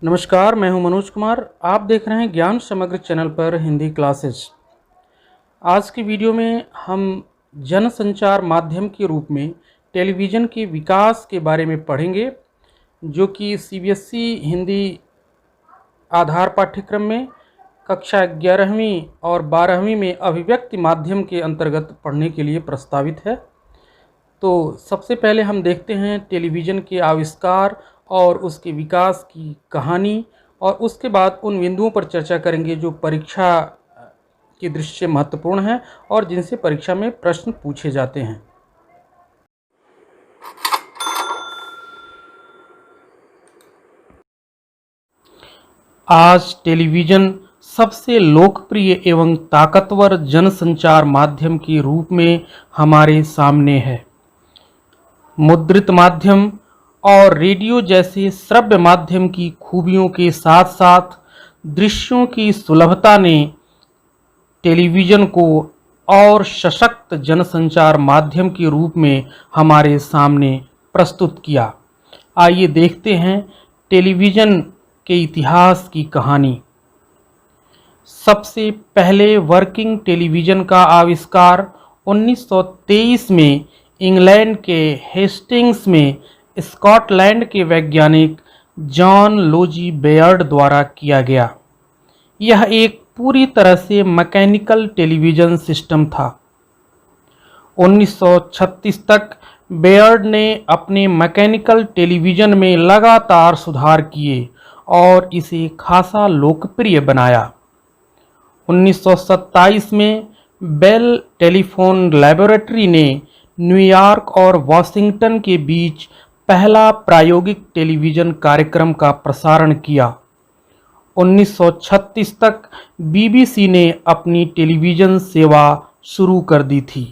नमस्कार, मैं हूं मनोज कुमार। आप देख रहे हैं ज्ञान समग्र चैनल पर हिंदी क्लासेस। आज की वीडियो में हम जनसंचार माध्यम के रूप में टेलीविज़न के विकास के बारे में पढ़ेंगे, जो कि सीबीएसई हिंदी आधार पाठ्यक्रम में कक्षा 11वीं और 12वीं में अभिव्यक्ति माध्यम के अंतर्गत पढ़ने के लिए प्रस्तावित है। तो सबसे पहले हम देखते हैं टेलीविज़न के आविष्कार और उसके विकास की कहानी, और उसके बाद उन बिंदुओं पर चर्चा करेंगे जो परीक्षा की दृष्टि से महत्वपूर्ण हैं और जिनसे परीक्षा में प्रश्न पूछे जाते हैं। आज टेलीविज़न सबसे लोकप्रिय एवं ताकतवर जनसंचार माध्यम के रूप में हमारे सामने है। मुद्रित माध्यम और रेडियो जैसे श्रव्य माध्यम की खूबियों के साथ साथ दृश्यों की सुलभता ने टेलीविज़न को और सशक्त जनसंचार माध्यम के रूप में हमारे सामने प्रस्तुत किया। आइए देखते हैं टेलीविज़न के इतिहास की कहानी। सबसे पहले वर्किंग टेलीविज़न का आविष्कार 1923 में इंग्लैंड के हेस्टिंग्स में स्कॉटलैंड के वैज्ञानिक जॉन लोजी बेयर्ड द्वारा किया गया। यह एक पूरी तरह से मैकेनिकल टेलीविज़न सिस्टम था। 1936 तक बेयर्ड ने अपने मैकेनिकल टेलीविज़न में लगातार सुधार किए और इसे खासा लोकप्रिय बनाया। 1927 में बेल टेलीफोन लैबोरेटरी ने न्यूयॉर्क और वाशिंगटन के बीच पहला प्रायोगिक टेलीविज़न कार्यक्रम का प्रसारण किया। 1936 तक बीबीसी ने अपनी टेलीविज़न सेवा शुरू कर दी थी।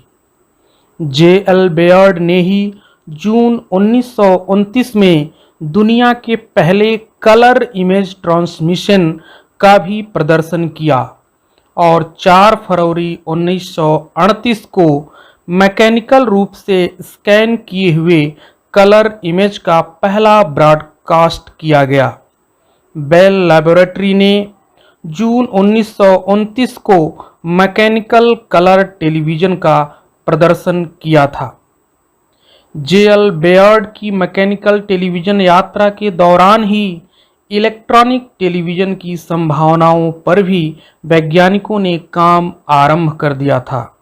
जे.एल. बेयर्ड ने ही जून 1929 में दुनिया के पहले कलर इमेज ट्रांसमिशन का भी प्रदर्शन किया और 4 फरवरी 1938 को मैकेनिकल रूप से स्कैन किए हुए कलर इमेज का पहला ब्रॉडकास्ट किया गया। बेल लैबोरेटरी ने जून 1929 को मैकेनिकल कलर टेलीविज़न का प्रदर्शन किया था। जे.एल. बेयर्ड की मैकेनिकल टेलीविज़न यात्रा के दौरान ही इलेक्ट्रॉनिक टेलीविज़न की संभावनाओं पर भी वैज्ञानिकों ने काम आरंभ कर दिया था।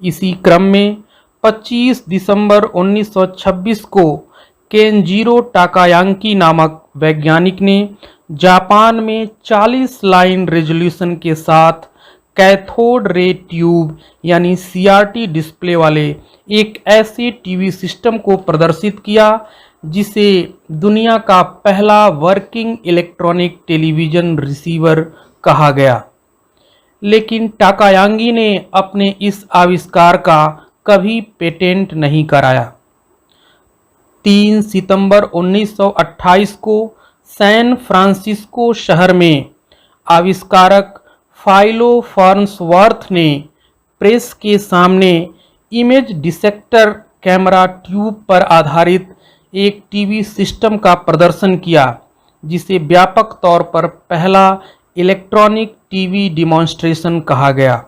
इसी क्रम में 25 दिसंबर 1926 को केंजीरो टाकायांकी नामक वैज्ञानिक ने जापान में 40 लाइन रेजोल्यूशन के साथ कैथोड रे ट्यूब यानी सीआरटी डिस्प्ले वाले एक ऐसे टीवी सिस्टम को प्रदर्शित किया जिसे दुनिया का पहला वर्किंग इलेक्ट्रॉनिक टेलीविज़न रिसीवर कहा गया। लेकिन टाकायांगी ने अपने इस आविष्कार का कभी पेटेंट नहीं कराया। 3 सितंबर 1928 को सैन फ्रांसिस्को शहर में आविष्कारक फाइलो फर्न्सवर्थ ने प्रेस के सामने इमेज डिटेक्टर कैमरा ट्यूब पर आधारित एक टीवी सिस्टम का प्रदर्शन किया, जिसे व्यापक तौर पर पहला इलेक्ट्रॉनिक टीवी डिमॉन्स्ट्रेशन कहा गया।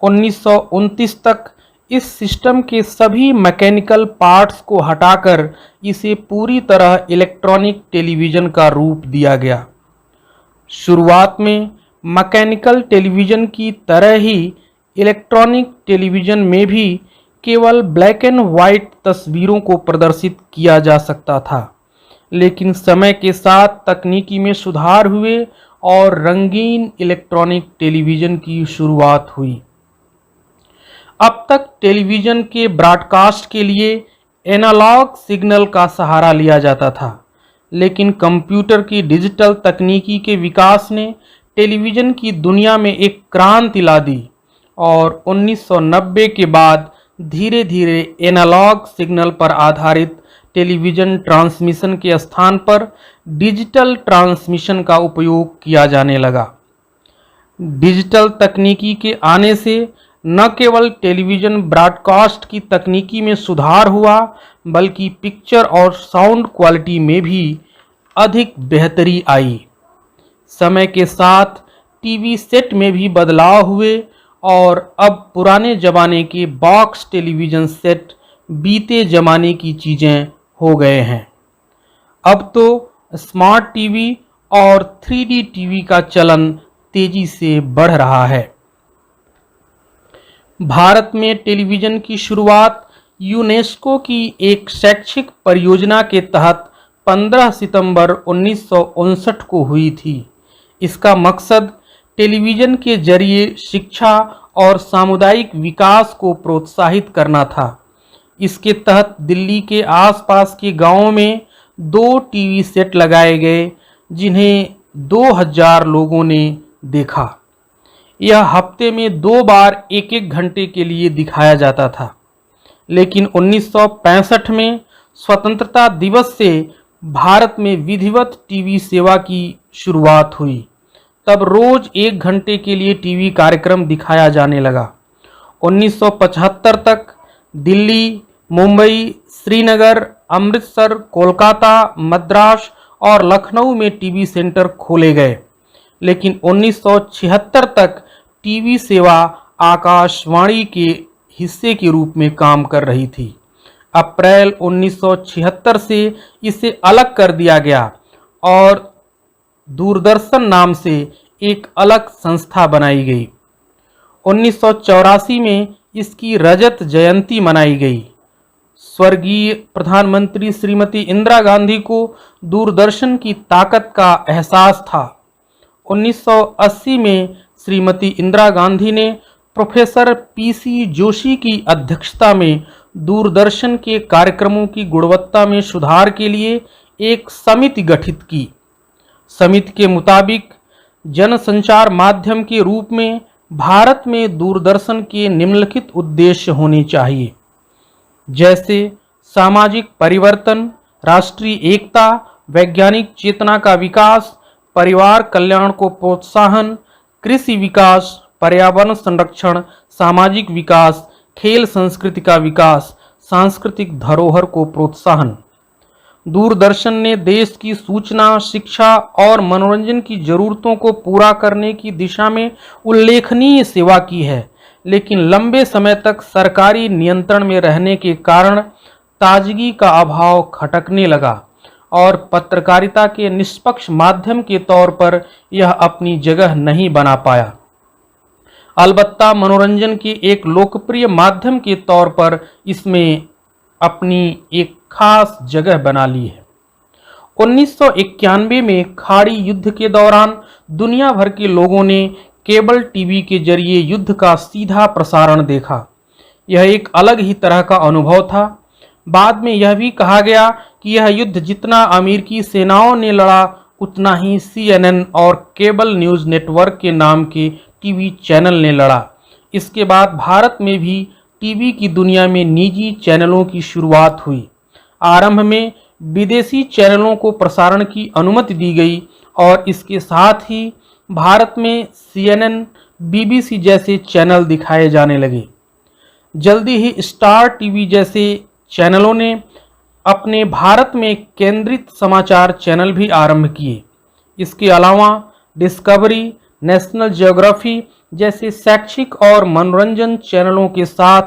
1929 तक इस सिस्टम के सभी मैकेनिकल पार्ट्स को हटाकर इसे पूरी तरह इलेक्ट्रॉनिक टेलीविज़न का रूप दिया गया। शुरुआत में मैकेनिकल टेलीविज़न की तरह ही इलेक्ट्रॉनिक टेलीविज़न में भी केवल ब्लैक एंड वाइट तस्वीरों को प्रदर्शित किया जा सकता था, लेकिन समय के साथ तकनीकी में सुधार हुए और रंगीन इलेक्ट्रॉनिक टेलीविज़न की शुरुआत हुई। अब तक टेलीविज़न के ब्रॉडकास्ट के लिए एनालॉग सिग्नल का सहारा लिया जाता था, लेकिन कंप्यूटर की डिजिटल तकनीकी के विकास ने टेलीविज़न की दुनिया में एक क्रांति ला दी और 1990 के बाद धीरे धीरे एनालॉग सिग्नल पर आधारित टेलीविज़न ट्रांसमिशन के स्थान पर डिजिटल ट्रांसमिशन का उपयोग किया जाने लगा। डिजिटल तकनीकी के आने से न केवल टेलीविज़न ब्रॉडकास्ट की तकनीकी में सुधार हुआ, बल्कि पिक्चर और साउंड क्वालिटी में भी अधिक बेहतरी आई। समय के साथ टीवी सेट में भी बदलाव हुए और अब पुराने ज़माने के बॉक्स टेलीविज़न सेट बीते ज़माने की चीज़ें हो गए हैं। अब तो स्मार्ट टीवी और 3D टीवी का चलन तेजी से बढ़ रहा है। भारत में टेलीविज़न की शुरुआत यूनेस्को की एक शैक्षिक परियोजना के तहत 15 सितंबर 1959 को हुई थी। इसका मकसद टेलीविज़न के जरिए शिक्षा और सामुदायिक विकास को प्रोत्साहित करना था। इसके तहत दिल्ली के आसपास के गांवों में 2 टीवी सेट लगाए गए, जिन्हें 2000 लोगों ने देखा। यह हफ्ते में 2 बार 1-1 घंटे के लिए दिखाया जाता था। लेकिन 1965 में स्वतंत्रता दिवस से भारत में विधिवत टीवी सेवा की शुरुआत हुई। तब रोज 1 घंटे के लिए टीवी कार्यक्रम दिखाया जाने लगा। 1975 तक दिल्ली, मुंबई, श्रीनगर, अमृतसर, कोलकाता, मद्रास और लखनऊ में टीवी सेंटर खोले गए। लेकिन 1976 तक टीवी सेवा आकाशवाणी के हिस्से के रूप में काम कर रही थी। अप्रैल 1976 से इसे अलग कर दिया गया और दूरदर्शन नाम से एक अलग संस्था बनाई गई। 1984 में इसकी रजत जयंती मनाई गई। स्वर्गीय प्रधानमंत्री श्रीमती इंदिरा गांधी को दूरदर्शन की ताकत का एहसास था। 1980 में श्रीमती इंदिरा गांधी ने प्रोफेसर PC जोशी की अध्यक्षता में दूरदर्शन के कार्यक्रमों की गुणवत्ता में सुधार के लिए एक समिति गठित की। समिति के मुताबिक जनसंचार माध्यम के रूप में भारत में दूरदर्शन के निम्नलिखित उद्देश्य होने चाहिए, जैसे सामाजिक परिवर्तन, राष्ट्रीय एकता, वैज्ञानिक चेतना का विकास, परिवार कल्याण को प्रोत्साहन, कृषि विकास, पर्यावरण संरक्षण, सामाजिक विकास, खेल संस्कृति का विकास, सांस्कृतिक धरोहर को प्रोत्साहन। दूरदर्शन ने देश की सूचना, शिक्षा और मनोरंजन की जरूरतों को पूरा करने की दिशा में उल्लेखनीय सेवा की है, लेकिन लंबे समय तक सरकारी नियंत्रण में रहने के कारण ताजगी का अभाव खटकने लगा और पत्रकारिता के निष्पक्ष माध्यम के तौर पर यह अपनी जगह नहीं बना पाया। अलबत्ता मनोरंजन के एक लोकप्रिय माध्यम के तौर पर इसमें अपनी एक खास जगह बना ली है। 1991 में खाड़ी युद्ध के दौरान दुनिया भर के लोगों ने केबल टीवी के जरिए युद्ध का सीधा प्रसारण देखा। यह एक अलग ही तरह का अनुभव था। बाद में यह भी कहा गया कि यह युद्ध जितना अमेरिकी सेनाओं ने लड़ा, उतना ही CNN और केबल न्यूज़ नेटवर्क के नाम के टीवी चैनल ने लड़ा। इसके बाद भारत में भी टीवी की दुनिया में निजी चैनलों की शुरुआत हुई। आरंभ में विदेशी चैनलों को प्रसारण की अनुमति दी गई और इसके साथ ही भारत में CNN, BBC जैसे चैनल दिखाए जाने लगे। जल्दी ही स्टार टीवी जैसे चैनलों ने अपने भारत में केंद्रित समाचार चैनल भी आरंभ किए। इसके अलावा डिस्कवरी, नेशनल ज्योग्राफी जैसे शैक्षिक और मनोरंजन चैनलों के साथ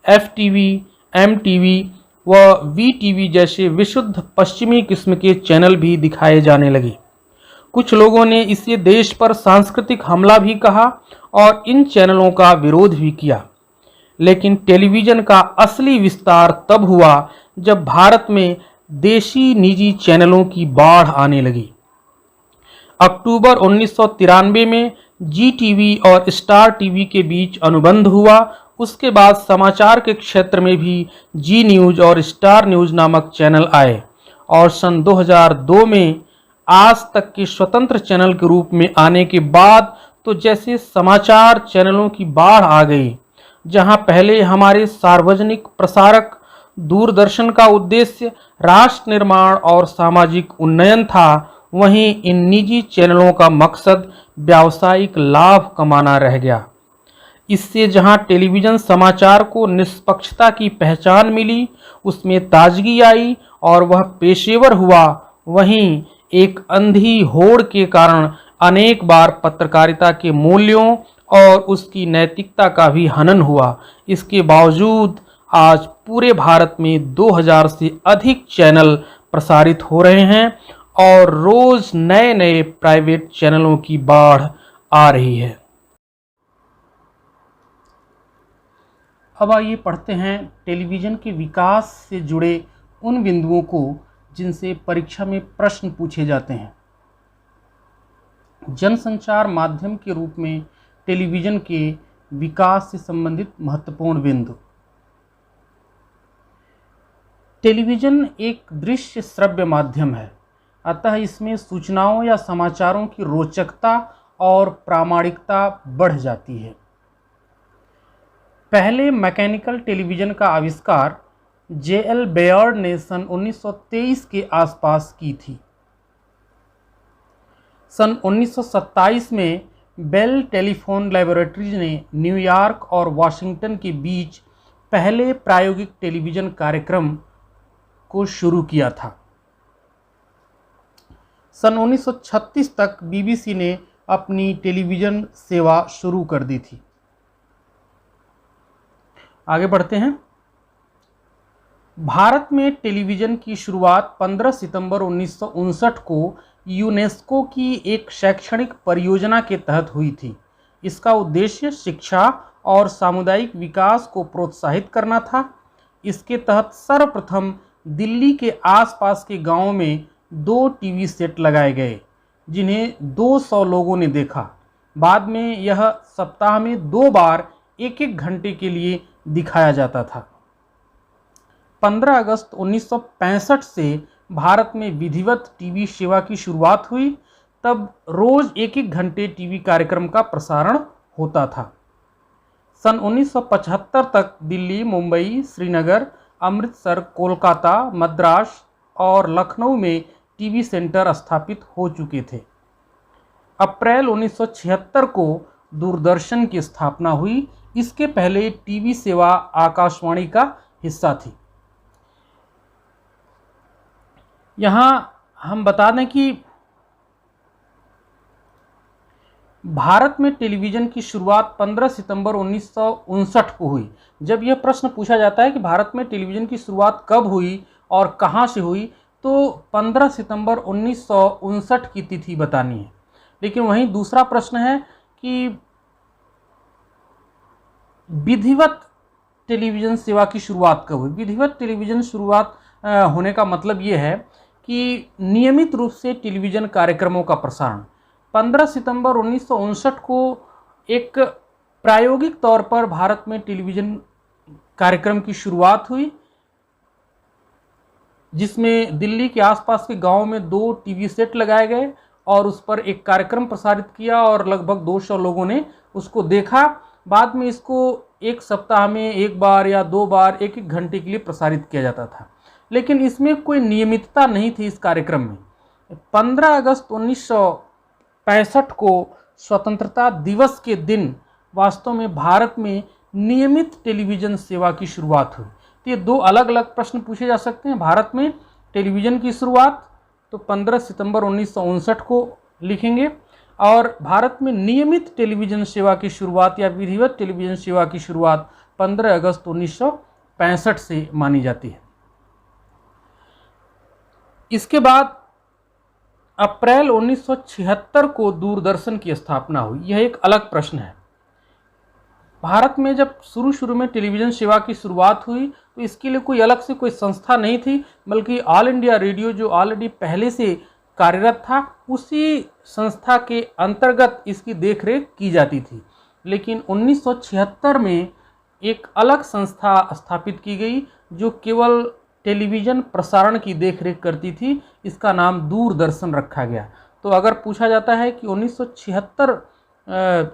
FTV, MTV व VTV जैसे विशुद्ध पश्चिमी किस्म के चैनल भी दिखाए जाने लगे। कुछ लोगों ने इसे देश पर सांस्कृतिक हमला भी कहा और इन चैनलों का विरोध भी किया। लेकिन टेलीविज़न का असली विस्तार तब हुआ जब भारत में देशी निजी चैनलों की बाढ़ आने लगी। अक्टूबर 1993 में GTV और स्टार टीवी के बीच अनुबंध हुआ। उसके बाद समाचार के क्षेत्र में भी जी न्यूज़ और स्टार न्यूज़ नामक चैनल आए और सन 2002 में आज तक के स्वतंत्र चैनल के रूप में आने के बाद तो जैसे समाचार चैनलों की बाढ़ आ गई। जहां पहले हमारे सार्वजनिक प्रसारक दूरदर्शन का उद्देश्य राष्ट्र निर्माण और सामाजिक उन्नयन था, वहीं इन निजी चैनलों का मकसद व्यावसायिक लाभ कमाना रह गया। इससे जहां टेलीविज़न समाचार को निष्पक्षता की पहचान मिली, उसमें ताजगी आई और वह पेशेवर हुआ, वहीं एक अंधी होड़ के कारण अनेक बार पत्रकारिता के मूल्यों और उसकी नैतिकता का भी हनन हुआ। इसके बावजूद आज पूरे भारत में 2000 से अधिक चैनल प्रसारित हो रहे हैं और रोज नए नए प्राइवेट चैनलों की बाढ़ आ रही है। अब आइए पढ़ते हैं टेलीविज़न के विकास से जुड़े उन बिंदुओं को जिनसे परीक्षा में प्रश्न पूछे जाते हैं। जनसंचार माध्यम के रूप में टेलीविज़न के विकास से संबंधित महत्वपूर्ण बिंदु। टेलीविज़न एक दृश्य श्रव्य माध्यम है, अतः इसमें सूचनाओं या समाचारों की रोचकता और प्रामाणिकता बढ़ जाती है। पहले मैकेनिकल टेलीविज़न का आविष्कार J.L. बेयर्ड ने सन 1923 के आसपास की थी। सन 1927 में बेल टेलीफोन लैबोरेटरीज ने न्यूयॉर्क और वाशिंगटन के बीच पहले प्रायोगिक टेलीविज़न कार्यक्रम को शुरू किया था। सन 1936 तक BBC ने अपनी टेलीविज़न सेवा शुरू कर दी थी। आगे बढ़ते हैं। भारत में टेलीविज़न की शुरुआत 15 सितंबर 1959 को यूनेस्को की एक शैक्षणिक परियोजना के तहत हुई थी। इसका उद्देश्य शिक्षा और सामुदायिक विकास को प्रोत्साहित करना था। इसके तहत सर्वप्रथम दिल्ली के आसपास के गांवों में 2 टीवी सेट लगाए गए, जिन्हें 200 लोगों ने देखा। बाद में यह सप्ताह में 2 बार 1-1 घंटे के लिए दिखाया जाता था। 15 अगस्त 1965 से भारत में विधिवत टीवी सेवा की शुरुआत हुई। तब रोज 1-1 घंटे टीवी कार्यक्रम का प्रसारण होता था। सन 1975 तक दिल्ली, मुंबई, श्रीनगर, अमृतसर, कोलकाता, मद्रास और लखनऊ में टीवी सेंटर स्थापित हो चुके थे। अप्रैल 1976 को दूरदर्शन की स्थापना हुई। इसके पहले टीवी सेवा आकाशवाणी का हिस्सा थी। यहाँ हम बता दें कि भारत में टेलीविज़न की शुरुआत 15 सितंबर 1959 को हुई। जब यह प्रश्न पूछा जाता है कि भारत में टेलीविज़न की शुरुआत कब हुई और कहाँ से हुई, तो 15 सितंबर 1959 की तिथि बतानी है। लेकिन वहीं दूसरा प्रश्न है कि विधिवत टेलीविज़न सेवा की शुरुआत कब हुई। विधिवत टेलीविज़न शुरुआत होने का मतलब ये है कि नियमित रूप से टेलीविज़न कार्यक्रमों का प्रसारण। 15 सितंबर 1959 को एक प्रायोगिक तौर पर भारत में टेलीविज़न कार्यक्रम की शुरुआत हुई, जिसमें दिल्ली के आसपास के गांवों में 2 टीवी सेट लगाए गए और उस पर एक कार्यक्रम प्रसारित किया और लगभग 200 लोगों ने उसको देखा। बाद में इसको एक सप्ताह में 1 बार या 2 बार 1-1 घंटे के लिए प्रसारित किया जाता था, लेकिन इसमें कोई नियमितता नहीं थी इस कार्यक्रम में। 15 अगस्त 1965 को स्वतंत्रता दिवस के दिन वास्तव में भारत में नियमित टेलीविज़न सेवा की शुरुआत हुई। तो ये 2 अलग अलग प्रश्न पूछे जा सकते हैं। भारत में टेलीविज़न की शुरुआत तो 15 सितंबर 1959 को लिखेंगे, और भारत में नियमित टेलीविज़न सेवा की शुरुआत या विधिवत टेलीविज़न सेवा की शुरुआत 15 अगस्त 1965 से मानी जाती है। इसके बाद अप्रैल 1976 को दूरदर्शन की स्थापना हुई। यह एक अलग प्रश्न है। भारत में जब शुरू में टेलीविज़न सेवा की शुरुआत हुई तो इसके लिए कोई अलग से कोई संस्था नहीं थी, बल्कि ऑल इंडिया रेडियो जो ऑलरेडी पहले से कार्यरत था, उसी संस्था के अंतर्गत इसकी देखरेख की जाती थी। लेकिन 1976 में एक अलग संस्था स्थापित की गई जो केवल टेलीविज़न प्रसारण की देखरेख करती थी। इसका नाम दूरदर्शन रखा गया। तो अगर पूछा जाता है कि 1976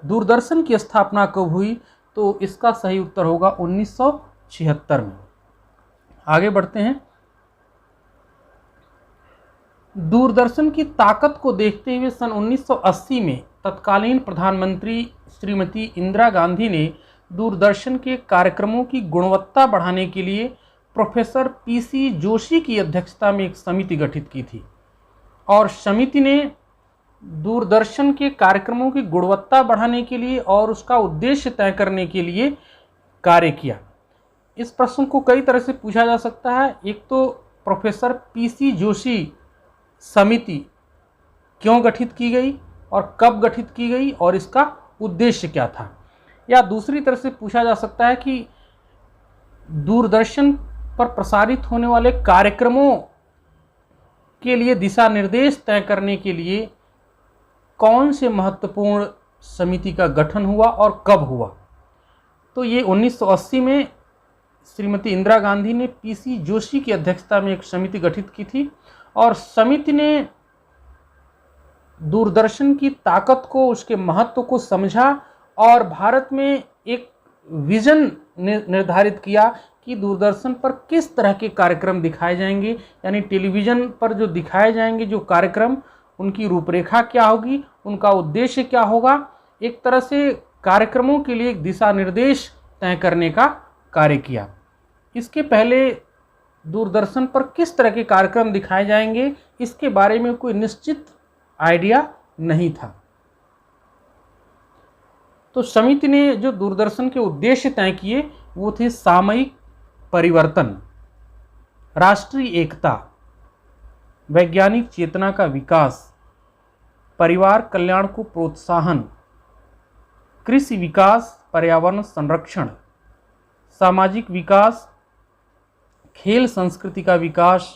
दूरदर्शन की स्थापना कब हुई, तो इसका सही उत्तर होगा 1976 में। आगे बढ़ते हैं। दूरदर्शन की ताकत को देखते हुए सन 1980 में तत्कालीन प्रधानमंत्री श्रीमती इंदिरा गांधी ने दूरदर्शन के कार्यक्रमों की गुणवत्ता बढ़ाने के लिए प्रोफेसर PC जोशी की अध्यक्षता में एक समिति गठित की थी। और समिति ने दूरदर्शन के कार्यक्रमों की गुणवत्ता बढ़ाने के लिए और उसका उद्देश्य तय करने के लिए कार्य किया। इस प्रश्न को कई तरह से पूछा जा सकता है। एक तो प्रोफेसर पीसी जोशी समिति क्यों गठित की गई और कब गठित की गई और इसका उद्देश्य क्या था, या दूसरी तरह से पूछा जा सकता है कि दूरदर्शन पर प्रसारित होने वाले कार्यक्रमों के लिए दिशा निर्देश तय करने के लिए कौन से महत्वपूर्ण समिति का गठन हुआ और कब हुआ। तो ये 1980 में श्रीमती इंदिरा गांधी ने पीसी जोशी की अध्यक्षता में एक समिति गठित की थी और समिति ने दूरदर्शन की ताकत को, उसके महत्व को समझा और भारत में एक विजन निर्धारित किया कि दूरदर्शन पर किस तरह के कार्यक्रम दिखाए जाएंगे, यानी टेलीविज़न पर जो दिखाए जाएंगे जो कार्यक्रम, उनकी रूपरेखा क्या होगी, उनका उद्देश्य क्या होगा। एक तरह से कार्यक्रमों के लिए एक दिशा निर्देश तय करने का कार्य किया। इसके पहले दूरदर्शन पर किस तरह के कार्यक्रम दिखाए जाएंगे इसके बारे में कोई निश्चित आइडिया नहीं था। तो समिति ने जो दूरदर्शन के उद्देश्य तय किए वो थे सामयिक परिवर्तन, राष्ट्रीय एकता, वैज्ञानिक चेतना का विकास, परिवार कल्याण को प्रोत्साहन, कृषि विकास, पर्यावरण संरक्षण, सामाजिक विकास, खेल संस्कृति का विकास,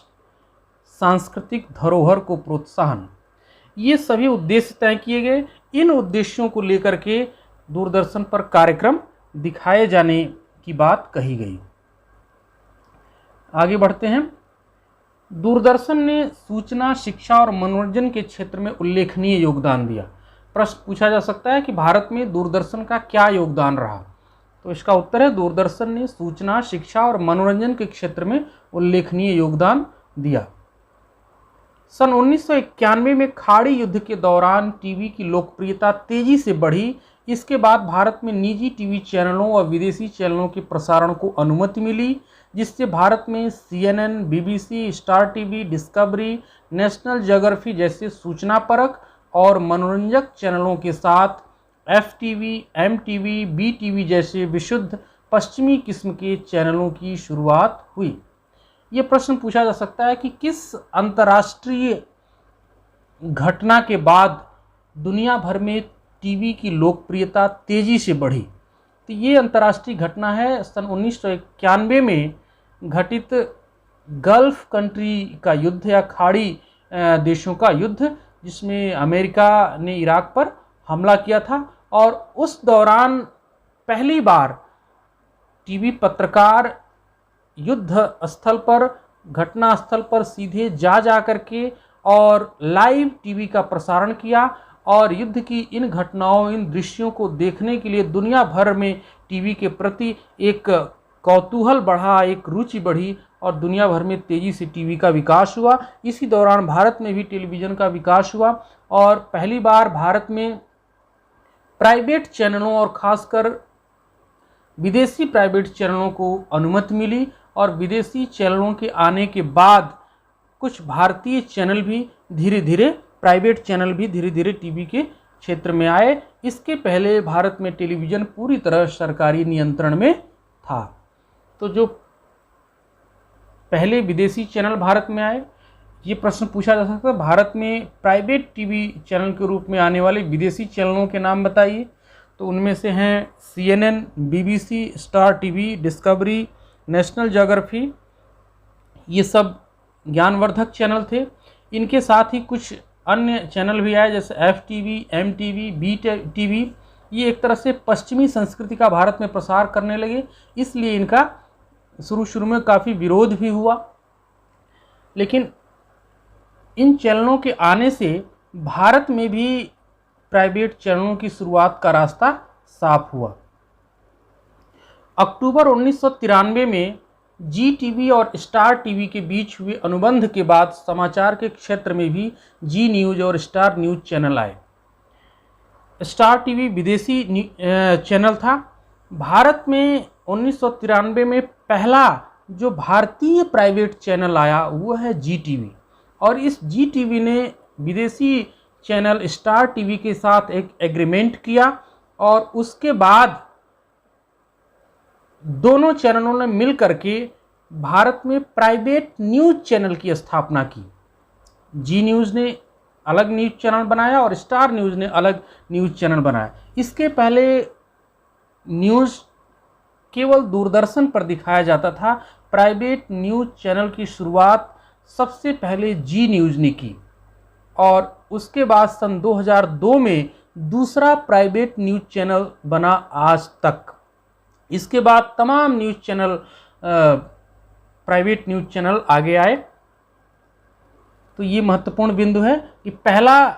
सांस्कृतिक धरोहर को प्रोत्साहन। ये सभी उद्देश्य तय किए गए। इन उद्देश्यों को लेकर के दूरदर्शन पर कार्यक्रम दिखाए जाने की बात कही गई। आगे बढ़ते हैं। दूरदर्शन ने सूचना, शिक्षा और मनोरंजन के क्षेत्र में उल्लेखनीय योगदान दिया। प्रश्न पूछा जा सकता है कि भारत में दूरदर्शन का क्या योगदान रहा, तो इसका उत्तर है दूरदर्शन ने सूचना, शिक्षा और मनोरंजन के क्षेत्र में उल्लेखनीय योगदान दिया। सन 1991 में खाड़ी युद्ध के दौरान टीवी की लोकप्रियता तेजी से बढ़ी। इसके बाद भारत में निजी टीवी चैनलों और विदेशी चैनलों के प्रसारण को अनुमति मिली, जिससे भारत में CNN, BBC, star TV, discovery, national geography जैसे सूचनापरक और मनोरंजक चैनलों के साथ FTV, MTV, BTV जैसे विशुद्ध पश्चिमी किस्म के चैनलों की शुरुआत हुई। ये प्रश्न पूछा जा सकता है कि किस अंतर्राष्ट्रीय घटना के बाद दुनिया भर में टीवी की लोकप्रियता तेजी से बढ़ी। तो ये अंतर्राष्ट्रीय घटना है सन 1991 में घटित गल्फ कंट्री का युद्ध या खाड़ी देशों का युद्ध, जिसमें अमेरिका ने इराक पर हमला किया था। और उस दौरान पहली बार टीवी पत्रकार युद्ध स्थल पर, घटना स्थल पर सीधे जा करके और लाइव टीवी का प्रसारण किया और युद्ध की इन घटनाओं, इन दृश्यों को देखने के लिए दुनिया भर में टीवी के प्रति एक कौतूहल बढ़ा, एक रुचि बढ़ी और दुनिया भर में तेजी से टीवी का विकास हुआ। इसी दौरान भारत में भी टेलीविज़न का विकास हुआ और पहली बार भारत में प्राइवेट चैनलों और खासकर विदेशी प्राइवेट चैनलों को अनुमति मिली और विदेशी चैनलों के आने के बाद कुछ भारतीय चैनल भी धीरे धीरे, प्राइवेट चैनल भी धीरे धीरे टीवी के क्षेत्र में आए। इसके पहले भारत में टेलीविज़न पूरी तरह सरकारी नियंत्रण में था। तो जो पहले विदेशी चैनल भारत में आए, ये प्रश्न पूछा जा सकता है भारत में प्राइवेट टीवी चैनल के रूप में आने वाले विदेशी चैनलों के नाम बताइए। तो उनमें से हैं CNN, BBC, star TV, discovery, national geography. ये सब ज्ञानवर्धक चैनल थे। इनके साथ ही कुछ अन्य चैनल भी आए जैसे FTV, MTV, BTV। ये एक तरह से पश्चिमी संस्कृति का भारत में प्रसार करने लगे, इसलिए इनका शुरू में काफ़ी विरोध भी हुआ। लेकिन इन चैनलों के आने से भारत में भी प्राइवेट चैनलों की शुरुआत का रास्ता साफ हुआ। अक्टूबर 1993 में GTV और स्टार टीवी के बीच हुए अनुबंध के बाद समाचार के क्षेत्र में भी जी न्यूज़ और स्टार न्यूज़ चैनल आए। स्टार टीवी विदेशी चैनल था। भारत में 1993 में पहला जो भारतीय प्राइवेट चैनल आया वो है GTV और इस GTV ने विदेशी चैनल स्टार टीवी के साथ एक एग्रीमेंट किया और उसके बाद दोनों चैनलों ने मिल करके भारत में प्राइवेट न्यूज़ चैनल की स्थापना की। जी न्यूज़ ने अलग न्यूज़ चैनल बनाया और स्टार न्यूज़ ने अलग न्यूज़ चैनल बनाया। इसके पहले न्यूज़ केवल दूरदर्शन पर दिखाया जाता था। प्राइवेट न्यूज़ चैनल की शुरुआत सबसे पहले जी न्यूज़ ने की और उसके बाद सन 2002 में दूसरा प्राइवेट न्यूज़ चैनल बना आज तक। इसके बाद तमाम news channel private news channel आगे आए। तो ये महत्वपूर्ण बिंदु है कि पहला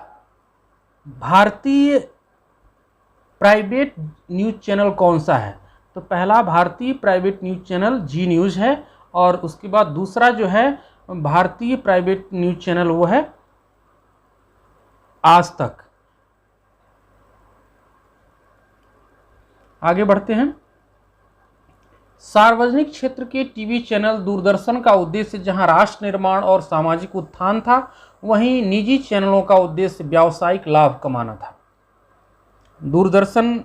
भारतीय प्राइवेट न्यूज़ चैनल कौन सा है। तो पहला भारतीय प्राइवेट न्यूज़ चैनल जी न्यूज़ है और उसके बाद दूसरा जो है भारतीय प्राइवेट न्यूज़ चैनल वो है आज तक। आगे बढ़ते हैं। सार्वजनिक क्षेत्र के टीवी चैनल दूरदर्शन का उद्देश्य जहां राष्ट्र निर्माण और सामाजिक उत्थान था, वहीं निजी चैनलों का उद्देश्य व्यावसायिक लाभ कमाना था। दूरदर्शन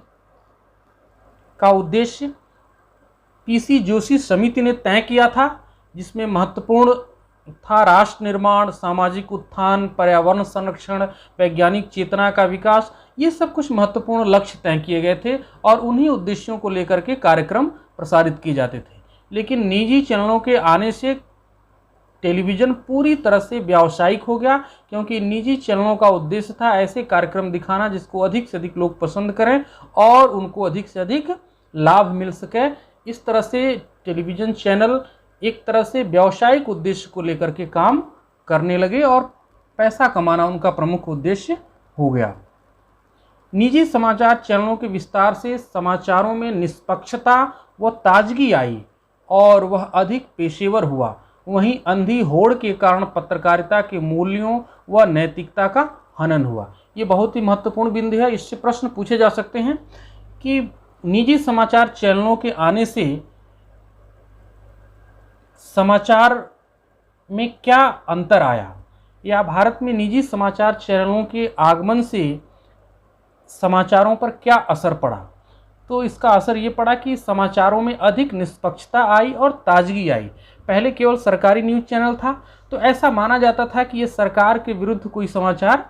का उद्देश्य पीसी जोशी समिति ने तय किया था, जिसमें महत्वपूर्ण था राष्ट्र निर्माण, सामाजिक उत्थान, पर्यावरण संरक्षण, वैज्ञानिक चेतना का विकास। ये सब कुछ महत्वपूर्ण लक्ष्य तय किए गए थे और उन्हीं उद्देश्यों को लेकर के कार्यक्रम प्रसारित किए जाते थे। लेकिन निजी चैनलों के आने से टेलीविज़न पूरी तरह से व्यावसायिक हो गया, क्योंकि निजी चैनलों का उद्देश्य था ऐसे कार्यक्रम दिखाना जिसको अधिक से अधिक लोग पसंद करें और उनको अधिक से अधिक लाभ मिल सके। इस तरह से टेलीविज़न चैनल एक तरह से व्यावसायिक उद्देश्य को लेकर के काम करने लगे और पैसा कमाना उनका प्रमुख उद्देश्य हो गया। निजी समाचार चैनलों के विस्तार से समाचारों में निष्पक्षता व ताजगी आई और वह अधिक पेशेवर हुआ। वहीं अंधी होड़ के कारण पत्रकारिता के मूल्यों व नैतिकता का हनन हुआ। ये बहुत ही महत्वपूर्ण बिंदु है। इससे प्रश्न पूछे जा सकते हैं कि निजी समाचार चैनलों के आने से समाचार में क्या अंतर आया, या भारत में निजी समाचार चैनलों के आगमन से समाचारों पर क्या असर पड़ा। तो इसका असर ये पड़ा कि समाचारों में अधिक निष्पक्षता आई और ताजगी आई। पहले केवल सरकारी न्यूज़ चैनल था तो ऐसा माना जाता था कि ये सरकार के विरुद्ध कोई समाचार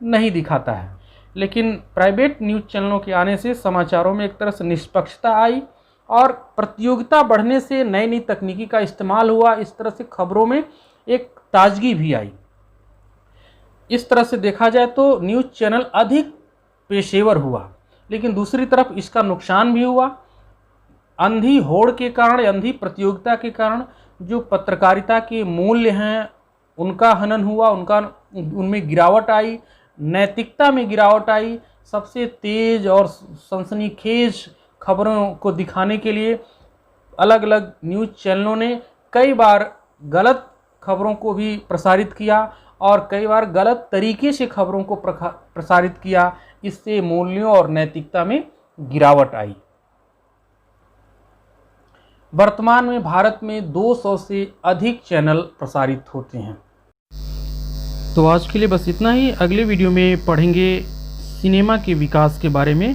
नहीं दिखाता है, लेकिन प्राइवेट न्यूज़ चैनलों के आने से समाचारों में एक तरह से निष्पक्षता आई और प्रतियोगिता बढ़ने से नई नई तकनीकी का इस्तेमाल हुआ। इस तरह से खबरों में एक ताजगी भी आई। इस तरह से देखा जाए तो न्यूज़ चैनल अधिक पेशेवर हुआ, लेकिन दूसरी तरफ इसका नुकसान भी हुआ। अंधी होड़ के कारण, अंधी प्रतियोगिता के कारण जो पत्रकारिता के मूल्य हैं उनका हनन हुआ, उनमें गिरावट आई, नैतिकता में गिरावट आई। सबसे तेज और सनसनीखेज खबरों को दिखाने के लिए अलग अलग न्यूज़ चैनलों ने कई बार गलत खबरों को भी प्रसारित किया और कई बार गलत तरीके से खबरों को प्रसारित किया। इससे मूल्यों और नैतिकता में गिरावट आई। वर्तमान में भारत में 200 से अधिक चैनल प्रसारित होते हैं। तो आज के लिए बस इतना ही। अगले वीडियो में पढ़ेंगे सिनेमा के विकास के बारे में।